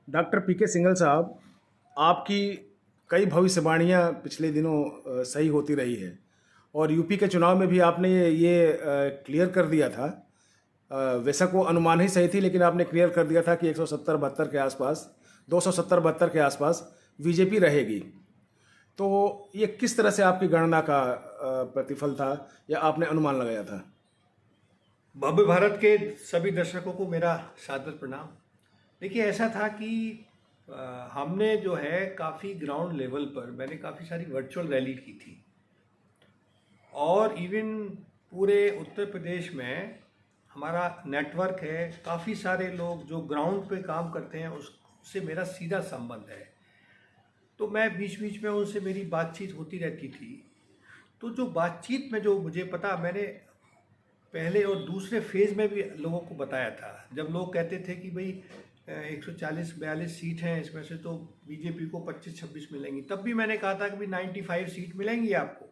Doctor पीके सिंघल साहब, आपकी कई भविष्यवाणियां पिछले दिनों सही होती रही है और यूपी के चुनाव में भी आपने ये क्लियर कर दिया था। वैसा को अनुमान ही सही थी, लेकिन आपने क्लियर कर दिया था कि 170-72 के आसपास, 270-72 के आसपास बीजेपी रहेगी। तो ये किस तरह से आपकी गणना का प्रतिफल था या आपने अनुमान लगाया था? भव्य भारत के सभी दर्शकों को मेरा सादर प्रणाम। देखिए, ऐसा था कि हमने जो है काफ़ी ग्राउंड लेवल पर मैंने काफ़ी सारी वर्चुअल रैली की थी और इवन पूरे उत्तर प्रदेश में हमारा नेटवर्क है। काफ़ी सारे लोग जो ग्राउंड पे काम करते हैं उससे मेरा सीधा संबंध है, तो मैं बीच बीच में उनसे मेरी बातचीत होती रहती थी। तो जो बातचीत में जो मुझे पता, मैंने पहले और दूसरे फेज़ में भी लोगों को बताया था। जब लोग कहते थे कि भाई 140-42 सीट हैं, इसमें से तो बीजेपी को 25-26 मिलेंगी, तब भी मैंने कहा था कि भाई 95 सीट मिलेंगी आपको।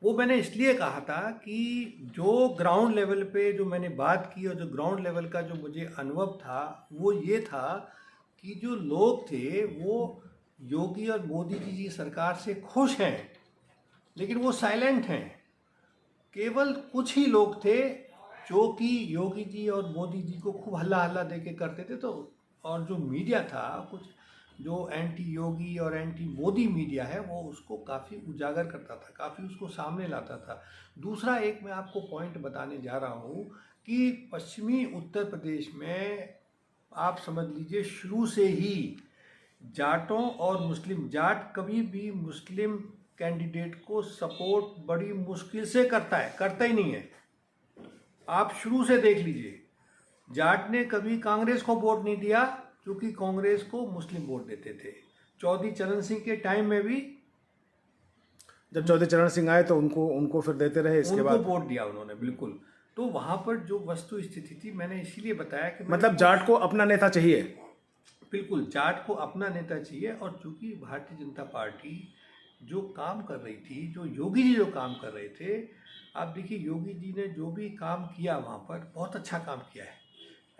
वो मैंने इसलिए कहा था कि जो ग्राउंड लेवल पे जो मैंने बात की और जो ग्राउंड लेवल का जो मुझे अनुभव था वो ये था कि जो लोग थे वो योगी और मोदी जी की सरकार से खुश हैं, लेकिन वो साइलेंट हैं। केवल कुछ ही लोग थे जो कि योगी जी और मोदी जी को खूब हल्ला हल्ला दे के करते थे। तो और जो मीडिया था, कुछ जो एंटी योगी और एंटी मोदी मीडिया है, वो उसको काफ़ी उजागर करता था, काफ़ी उसको सामने लाता था। दूसरा एक मैं आपको पॉइंट बताने जा रहा हूँ कि पश्चिमी उत्तर प्रदेश में आप समझ लीजिए शुरू से ही जाटों और मुस्लिम, जाट कभी भी मुस्लिम कैंडिडेट को सपोर्ट बड़ी मुश्किल से करता है, करता ही नहीं है। आप शुरू से देख लीजिए, जाट ने कभी कांग्रेस को वोट नहीं दिया क्योंकि कांग्रेस को मुस्लिम वोट देते थे। चौधरी चरण सिंह के टाइम में भी जब चौधरी चरण सिंह आए तो उनको फिर देते रहे, इसके उनको बाद वोट दिया उन्होंने, बिल्कुल। तो वहां पर जो वस्तु स्थिति थी, मैंने इसीलिए बताया कि मतलब जाट को अपना नेता चाहिए। बिल्कुल जाट को अपना नेता चाहिए। और चूंकि भारतीय जनता पार्टी जो काम कर रही थी, जो योगी जी जो काम कर रहे थे, आप देखिए योगी जी ने जो भी काम किया वहाँ पर बहुत अच्छा काम किया है।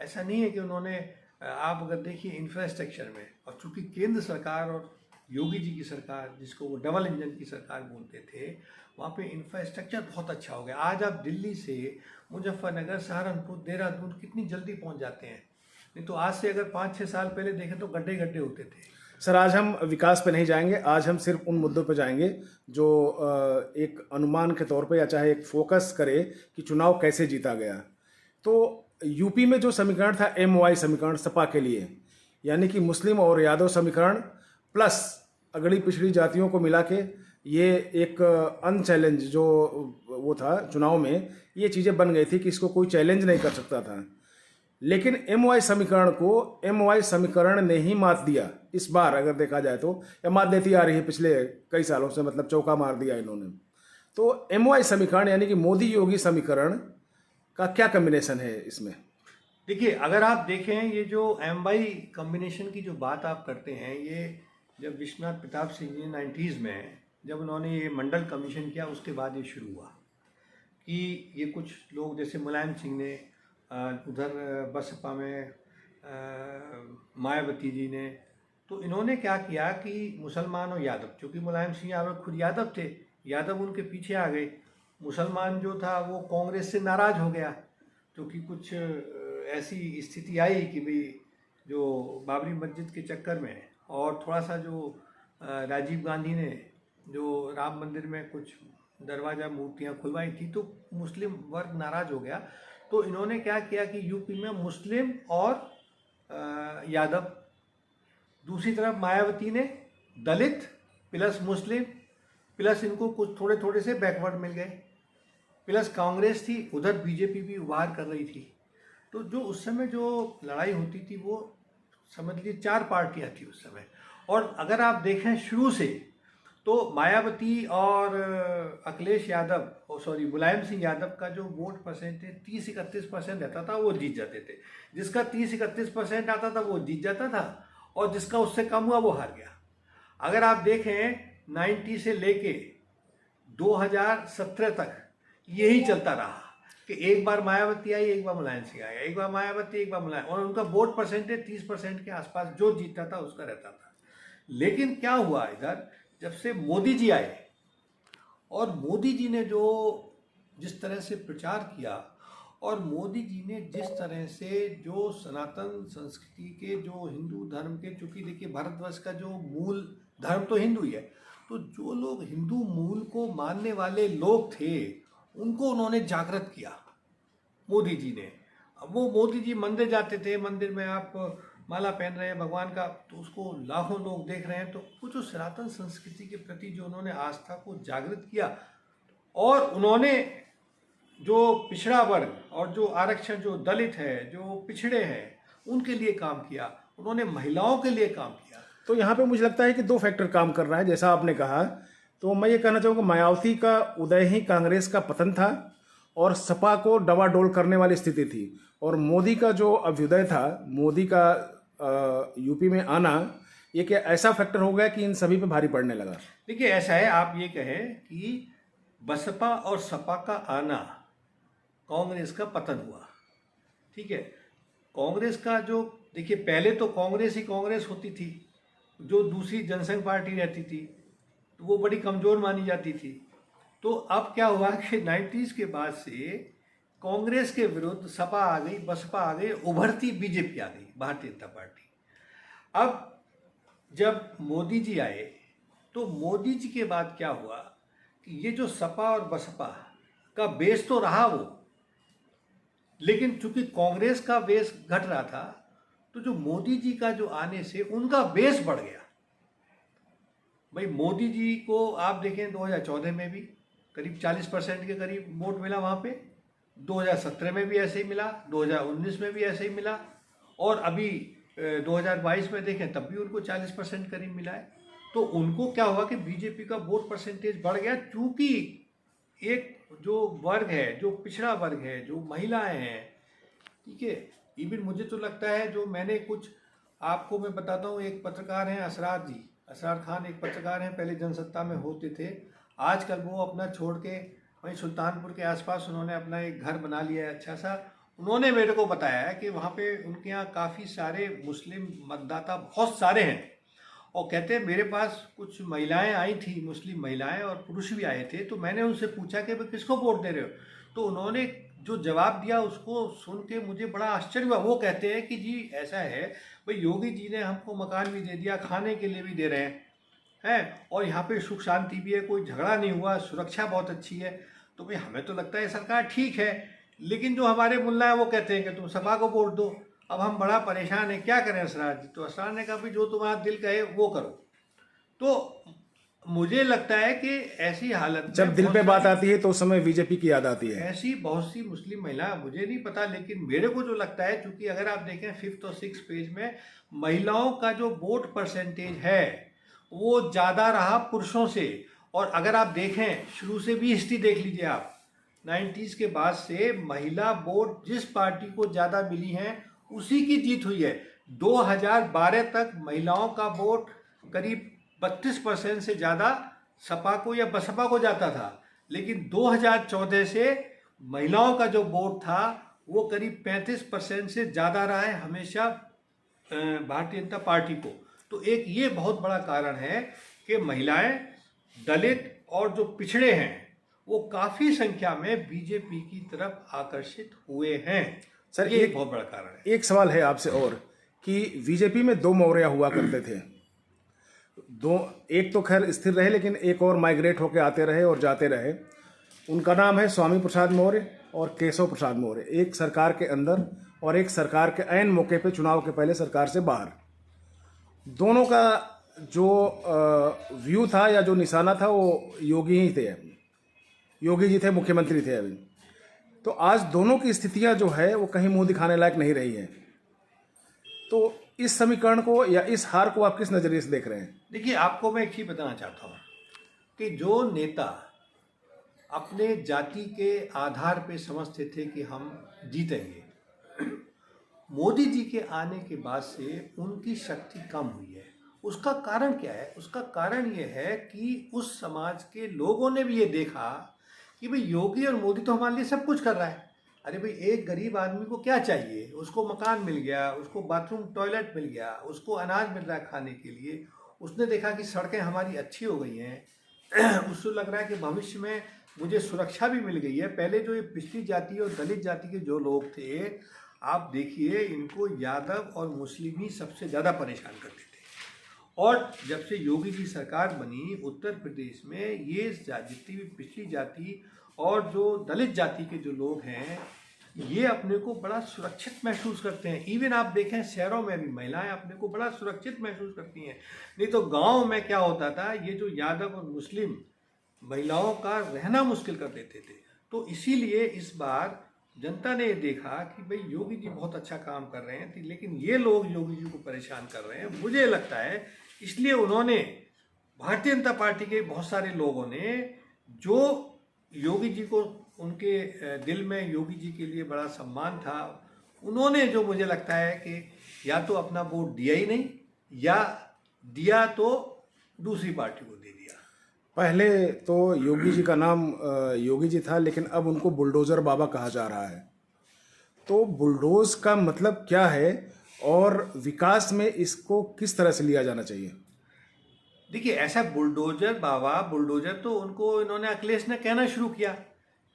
ऐसा नहीं है कि उन्होंने, आप अगर देखिए इंफ्रास्ट्रक्चर में, और चूंकि केंद्र सरकार और योगी जी की सरकार, जिसको वो डबल इंजन की सरकार बोलते थे, वहाँ पे इंफ्रास्ट्रक्चर बहुत अच्छा हो गया। आज आप दिल्ली से मुजफ्फरनगर, सहारनपुर, देहरादून कितनी जल्दी पहुँच जाते हैं। नहीं तो आज से अगर 5-6 साल पहले देखें तो गड्ढे गड्ढे होते थे। सर, आज हम विकास पे नहीं जाएंगे, आज हम सिर्फ उन मुद्दों पे जाएंगे जो एक अनुमान के तौर पे या चाहे एक फोकस करे कि चुनाव कैसे जीता गया। तो यूपी में जो समीकरण था MY समीकरण सपा के लिए, यानी कि मुस्लिम और यादव समीकरण प्लस अगड़ी पिछड़ी जातियों को मिला के, ये एक अनचैलेंज जो वो था चुनाव में, ये चीज़ें बन गई थी कि इसको कोई चैलेंज नहीं कर सकता था। लेकिन MY समीकरण को MY समीकरण ने ही मात दिया इस बार, अगर देखा जाए तो, या मात देती आ रही है पिछले कई सालों से, मतलब चौका मार दिया इन्होंने। तो MY समीकरण यानी कि मोदी योगी समीकरण का क्या कॉम्बिनेशन है इसमें? देखिए, अगर आप देखें ये जो MY कॉम्बिनेशन की जो बात आप करते हैं, ये जब विश्वनाथ प्रताप सिंह जी 90s में जब उन्होंने ये मंडल कमीशन किया, उसके बाद ये शुरू हुआ कि ये कुछ लोग जैसे मुलायम सिंह ने, उधर बसपा में मायावती जी ने, तो इन्होंने क्या किया कि मुसलमान और यादव, चूँकि मुलायम सिंह यादव खुद यादव थे, यादव उनके पीछे आ गए। मुसलमान जो था वो कांग्रेस से नाराज़ हो गया, क्योंकि कुछ ऐसी स्थिति आई कि भाई जो बाबरी मस्जिद के चक्कर में, और थोड़ा सा जो राजीव गांधी ने जो राम मंदिर में कुछ दरवाज़ा मूर्तियाँ खुलवाई थी, तो मुस्लिम वर्ग नाराज़ हो गया। तो इन्होंने क्या किया कि यूपी में मुस्लिम और यादव, दूसरी तरफ मायावती ने दलित प्लस मुस्लिम प्लस इनको कुछ थोड़े थोड़े से बैकवर्ड मिल गए, प्लस कांग्रेस थी, उधर बीजेपी भी उभार कर रही थी। तो जो उस समय जो लड़ाई होती थी वो समझ लीजिए 4 पार्टियां थी उस समय। और अगर आप देखें शुरू से, तो मायावती और अखिलेश यादव, सॉरी मुलायम सिंह यादव का जो वोट परसेंटेज 30-31% रहता था, वो जीत जाते थे। जिसका 30-31% आता था वो जीत जाता था, और जिसका उससे कम हुआ वो हार गया। अगर आप देखें 90 से लेके 2017 तक यही चलता रहा। कि एक बार मायावती आई, एक बार मुलायम सिंह आया, एक बार मायावती, एक बार मुलायम, और उनका वोट परसेंटेज 30% के आसपास जो जीतता था उसका रहता था। लेकिन क्या हुआ इधर, जब से मोदी जी आए और मोदी जी ने जो जिस तरह से प्रचार किया और मोदी जी ने जिस तरह से जो सनातन संस्कृति के, जो हिंदू धर्म के, चूंकि देखिए भारतवर्ष का जो मूल धर्म तो हिंदू ही है, तो जो लोग हिंदू मूल को मानने वाले लोग थे उनको उन्होंने जागृत किया मोदी जी ने। अब वो मोदी जी मंदिर जाते थे, मंदिर में आप माला पहन रहे हैं भगवान का, तो उसको लाखों लोग देख रहे हैं, तो वो जो सनातन संस्कृति के प्रति जो उन्होंने आस्था को जागृत किया, और उन्होंने जो पिछड़ा वर्ग और जो आरक्षण, जो दलित है, जो पिछड़े हैं, उनके लिए काम किया, उन्होंने महिलाओं के लिए काम किया। तो यहाँ पे मुझे लगता है कि दो फैक्टर काम कर रहा है, जैसा आपने कहा। तो मैं ये कहना चाहूँगा, मायावती का उदय ही कांग्रेस का पतन था और सपा को डवाडोल करने वाली स्थिति थी, और मोदी का जो अभ्युदय था, मोदी का यूपी में आना, ये क्या ऐसा फैक्टर हो गया कि इन सभी पे भारी पड़ने लगा? देखिए ऐसा है, आप ये कहें कि बसपा और सपा का आना कांग्रेस का पतन हुआ, ठीक है। कांग्रेस का जो, देखिए पहले तो कांग्रेस ही कांग्रेस होती थी, जो दूसरी जनसंघ पार्टी रहती थी तो वो बड़ी कमज़ोर मानी जाती थी। तो अब क्या हुआ कि 90s के बाद से कांग्रेस के विरुद्ध सपा आ गई, बसपा आ गई, उभरती बीजेपी आ गई, भारतीय जनता पार्टी। अब जब मोदी जी आए तो मोदी जी के बाद क्या हुआ कि ये जो सपा और बसपा का बेस तो रहा वो, लेकिन चूंकि कांग्रेस का बेस घट रहा था, तो जो मोदी जी का जो आने से उनका बेस बढ़ गया। भाई मोदी जी को आप देखें 2014 में भी करीब 40% के करीब वोट मिला वहाँ पे, 2017 में भी ऐसे ही मिला, 2019 में भी ऐसे ही मिला, और अभी 2022 में देखें तब भी उनको 40% करीब मिला है। तो उनको क्या हुआ कि बीजेपी का वोट परसेंटेज बढ़ गया, चूंकि एक जो वर्ग है, जो पिछड़ा वर्ग है, जो महिलाएं हैं, ठीक है। इवन मुझे तो लगता है, जो मैंने कुछ आपको मैं बताता हूँ, एक पत्रकार हैं असरार जी, असरार खान एक पत्रकार हैं, पहले जनसत्ता में होते थे, आजकल वो अपना छोड़ के वहीं सुल्तानपुर के आसपास उन्होंने अपना एक घर बना लिया है अच्छा सा। उन्होंने मेरे को बताया है कि वहाँ पे उनके यहाँ काफ़ी सारे मुस्लिम मतदाता बहुत सारे हैं, और कहते हैं मेरे पास कुछ महिलाएं आई थी, मुस्लिम महिलाएं और पुरुष भी आए थे, तो मैंने उनसे पूछा कि भाई किसको वोट दे रहे हो, तो उन्होंने जो जवाब दिया उसको सुन के मुझे बड़ा आश्चर्य हुआ। वो कहते हैं कि जी ऐसा है भाई, योगी जी ने हमको मकान भी दे दिया, खाने के लिए भी दे रहे हैं, और यहाँ पे सुख शांति भी है, कोई झगड़ा नहीं हुआ, सुरक्षा बहुत अच्छी है, तो भाई हमें तो लगता है सरकार ठीक है। लेकिन जो हमारे मुल्ला है वो कहते हैं कि तुम सपा को वोट दो, अब हम बड़ा परेशान हैं, क्या करें असरार जी। तो असरार ने कहा भी जो तुम्हारा दिल कहे वो करो। तो मुझे लगता है कि ऐसी हालत में जब दिल पे बात आती है तो उस समय बीजेपी की याद आती है। ऐसी बहुत सी मुस्लिम महिला, मुझे नहीं पता, लेकिन मेरे को जो लगता है, क्योंकि अगर आप देखें 5th और 6th पेज में महिलाओं का जो वोट परसेंटेज है वो ज़्यादा रहा पुरुषों से। और अगर आप देखें शुरू से भी हिस्ट्री देख लीजिए आप, 90s के बाद से महिला वोट जिस पार्टी को ज़्यादा मिली हैं उसी की जीत हुई है। 2012 तक महिलाओं का वोट करीब 32% से ज़्यादा सपा को या बसपा को जाता था, लेकिन 2014 से महिलाओं का जो वोट था वो करीब 35% से ज़्यादा रहा है हमेशा भारतीय जनता पार्टी को। तो एक ये बहुत बड़ा कारण है कि महिलाएं, दलित और जो पिछड़े हैं वो काफ़ी संख्या में बीजेपी की तरफ आकर्षित हुए हैं। सर ये एक बहुत बड़ा कारण है। एक सवाल है आपसे और, कि बीजेपी में दो मौर्य हुआ करते थे, दो, एक तो खैर स्थिर रहे लेकिन एक और माइग्रेट होकर आते रहे और जाते रहे। उनका नाम है स्वामी प्रसाद मौर्य और केशव प्रसाद मौर्य, एक सरकार के अंदर और एक सरकार के ऐन मौके पे, चुनाव के पहले सरकार से बाहर। दोनों का जो व्यू था या जो निशाना था वो योगी ही थे, योगी जी थे, मुख्यमंत्री थे अभी। तो आज दोनों की स्थितियां जो है वो कहीं मुंह दिखाने लायक नहीं रही है। तो इस समीकरण को या इस हार को आप किस नज़रिए से देख रहे हैं? देखिए आपको मैं एक चीज़ बताना चाहता हूँ कि जो नेता अपने जाति के आधार पे समझते थे कि हम जीतेंगे, मोदी जी के आने के बाद से उनकी शक्ति कम हुई है। उसका कारण क्या है? उसका कारण ये है कि उस समाज के लोगों ने भी ये देखा कि भाई योगी और मोदी तो हमारे लिए सब कुछ कर रहा है, अरे भाई, एक गरीब आदमी को क्या चाहिए? उसको मकान मिल गया, उसको बाथरूम टॉयलेट मिल गया, उसको अनाज मिल रहा है खाने के लिए, उसने देखा कि सड़कें हमारी अच्छी हो गई हैं उसको लग रहा है कि भविष्य में मुझे सुरक्षा भी मिल गई है। पहले जो ये पिछड़ी जाति और दलित जाति के जो लोग थे, आप देखिए, इनको यादव और मुस्लिम ही सबसे ज़्यादा परेशान करते थे। और जब से योगी की सरकार बनी उत्तर प्रदेश में, ये जितनी भी पिछड़ी जाति और जो दलित जाति के जो लोग हैं, ये अपने को बड़ा सुरक्षित महसूस करते हैं। इवन आप देखें, शहरों में भी महिलाएं अपने को बड़ा सुरक्षित महसूस करती हैं। नहीं तो गांव में क्या होता था, ये जो यादव और मुस्लिम महिलाओं का रहना मुश्किल कर देते थे। तो इसीलिए इस बार जनता ने देखा कि भाई योगी जी बहुत अच्छा काम कर रहे हैं, लेकिन ये लोग योगी जी को परेशान कर रहे हैं, मुझे लगता है। इसलिए उन्होंने, भारतीय जनता पार्टी के बहुत सारे लोगों ने, जो योगी जी को, उनके दिल में योगी जी के लिए बड़ा सम्मान था, उन्होंने, जो मुझे लगता है कि या तो अपना वोट दिया ही नहीं, या दिया तो दूसरी पार्टी को दे दिया। पहले तो योगी जी का नाम योगी जी था, लेकिन अब उनको बुलडोज़र बाबा कहा जा रहा है। तो बुलडोज का मतलब क्या है और विकास में इसको किस तरह से लिया जाना चाहिए? देखिए, ऐसा बुलडोजर बाबा, बुलडोजर तो उनको इन्होंने, अखिलेश ने कहना शुरू किया।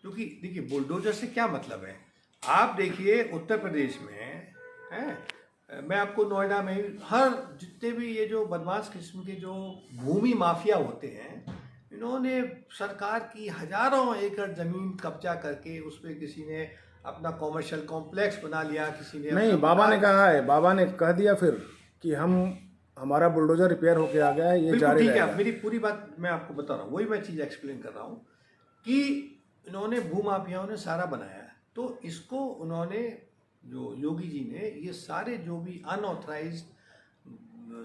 क्योंकि देखिए, बुलडोजर से क्या मतलब है? आप देखिए उत्तर प्रदेश में है, मैं आपको नोएडा में हर जितने भी ये जो बदमाश किस्म के जो भूमि माफिया होते हैं, इन्होंने सरकार की हजारों एकड़ जमीन कब्जा करके उस पर किसी ने अपना कॉमर्शियल कॉम्प्लेक्स बना लिया, किसी ने नहीं, बाबा ने कहा है, बाबा ने कह दिया फिर कि हमारा बुलडोजर रिपेयर होके आ गया है, ये बिल्कुल जारी ठीक रहेगा। है। मेरी पूरी बात मैं आपको बता रहा हूँ, वही मैं चीज़ एक्सप्लेन कर रहा हूँ कि इन्होंने, भूमाफियाओं ने सारा बनाया है। तो इसको उन्होंने, जो योगी जी ने, ये सारे जो भी अनऑथराइज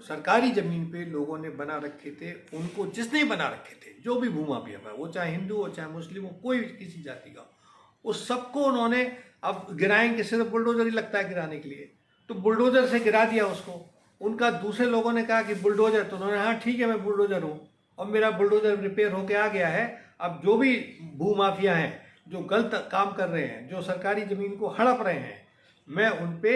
सरकारी जमीन पे लोगों ने बना रखे थे, उनको, जिसने बना रखे थे, जो भी भूमाफिया था, वो चाहे हिंदू हो चाहे मुस्लिम हो, कोई किसी जाति का, उस सबको उन्होंने, अब गिराएंगे, सिर्फ बुलडोजर ही लगता है गिराने के लिए, तो बुलडोजर से गिरा दिया उसको। उनका दूसरे लोगों ने कहा कि बुलडोजर, तो उन्होंने, हाँ ठीक है, मैं बुलडोजर हूँ और मेरा बुलडोजर रिपेयर होके आ गया है। अब जो भी भूमाफिया हैं, जो गलत काम कर रहे हैं, जो सरकारी जमीन को हड़प रहे हैं, मैं उन पे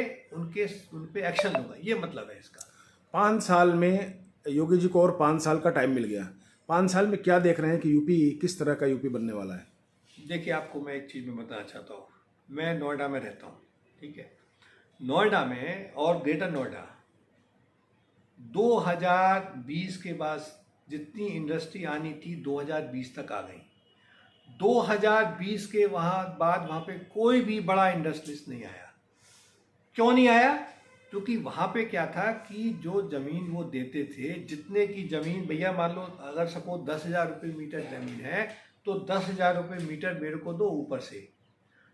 एक्शन लूंगा, ये मतलब है इसका। 5 साल में योगी जी को और 5 साल का टाइम मिल गया। 5 साल में क्या देख रहे हैं कि यूपी किस तरह का यूपी बनने वाला है? देखिए, आपको मैं एक चीज़ में बताना चाहता हूँ। मैं नोएडा में रहता हूँ, ठीक है। नोएडा में और ग्रेटर नोएडा 2020 के बाद जितनी इंडस्ट्री आनी थी 2020 तक आ गई। 2020 के बाद वहाँ पे कोई भी बड़ा इंडस्ट्रियलिस्ट नहीं आया। क्यों नहीं आया? क्योंकि वहाँ पे क्या था कि जो ज़मीन वो देते थे, जितने की ज़मीन, भैया मान लो अगर सपोज 10,000 रुपये मीटर ज़मीन है, तो 10,000 रुपये मीटर मेरे को दो ऊपर से।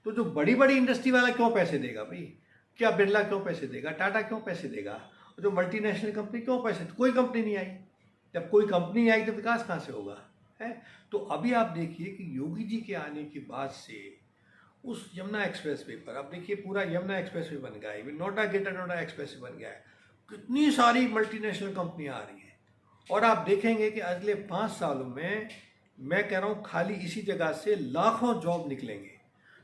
तो जो बड़ी बड़ी इंडस्ट्री वाला क्यों पैसे देगा भाई? क्या बिरला क्यों पैसे देगा? टाटा क्यों पैसे देगा? जो मल्टीनेशनल कंपनी क्यों पैसे? कोई कंपनी नहीं आई। जब कोई कंपनी नहीं आई तो विकास कहाँ से होगा? है। तो अभी आप देखिए कि योगी जी के आने के बाद से उस यमुना एक्सप्रेस वे पर, अब देखिए पूरा यमुना एक्सप्रेस वे बन गया है, Noida greater Noida express way बन गया है, कितनी सारी मल्टीनेशनल कंपनियां आ रही हैं। और आप देखेंगे कि अगले 5 सालों में, मैं कह रहा हूँ, खाली इसी जगह से लाखों जॉब निकलेंगे।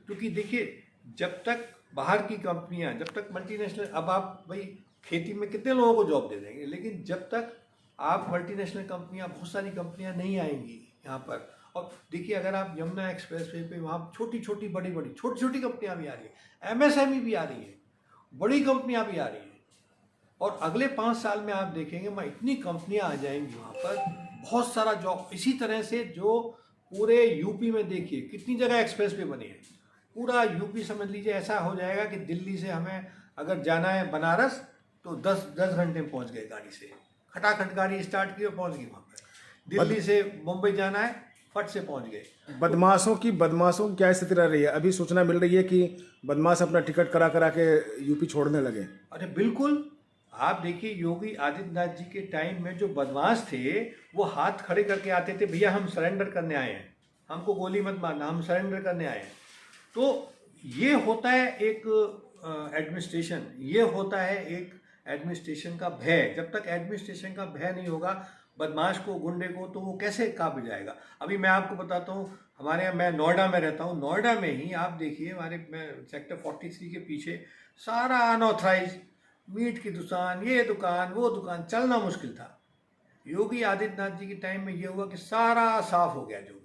क्योंकि देखिए, जब तक बाहर की कंपनियां, जब तक मल्टीनेशनल, अब आप भाई खेती में कितने लोगों को जॉब दे देंगे, लेकिन जब तक आप मल्टीनेशनल कंपनियां, बहुत सारी कंपनियां नहीं आएंगी यहाँ पर। और देखिए, अगर आप यमुना एक्सप्रेस वे पे, वहाँ छोटी छोटी बड़ी बड़ी छोटी छोटी कंपनियां भी आ रही हैं, एमएसएमई भी आ रही है, बड़ी कंपनियां भी आ रही हैं। और अगले 5 साल में आप देखेंगे वहाँ इतनी कंपनियां आ जाएंगी, वहाँ पर बहुत सारा जॉब। इसी तरह से जो पूरे यूपी में देखिए कितनी जगह एक्सप्रेस वे बनी है, पूरा यूपी समझ लीजिए ऐसा हो जाएगा कि दिल्ली से हमें अगर जाना है बनारस, तो 10 घंटे में पहुँच गए गाड़ी से, खटाखट गाड़ी स्टार्ट की और पहुँच गई वहाँ पर। दिल्ली से मुंबई जाना है, फट से पहुँच गए। बदमाशों की क्या स्थिति रह रही है? अभी सूचना मिल रही है कि बदमाश अपना टिकट करा करा के यूपी छोड़ने लगे। अरे बिल्कुल, आप देखिए योगी आदित्यनाथ जी के टाइम में जो बदमाश थे, वो हाथ खड़े करके आते थे, भैया हम सरेंडर करने आए हैं, हमको गोली मत मारना, हम सरेंडर करने आए हैं। तो ये होता है एक एडमिनिस्ट्रेशन, ये होता है एक एडमिनिस्ट्रेशन का भय। जब तक एडमिनिस्ट्रेशन का भय नहीं होगा, बदमाश को, गुंडे को, तो वो कैसे काबू जाएगा। अभी मैं आपको बताता हूँ, हमारे यहाँ, मैं नोएडा में रहता हूँ, नोएडा में ही आप देखिए हमारे, मैं सेक्टर 43 के पीछे सारा अनऑथराइज मीट की दुकान, ये दुकान वो दुकान, चलना मुश्किल था। योगी आदित्यनाथ जी के टाइम में ये हुआ कि सारा साफ हो गया जो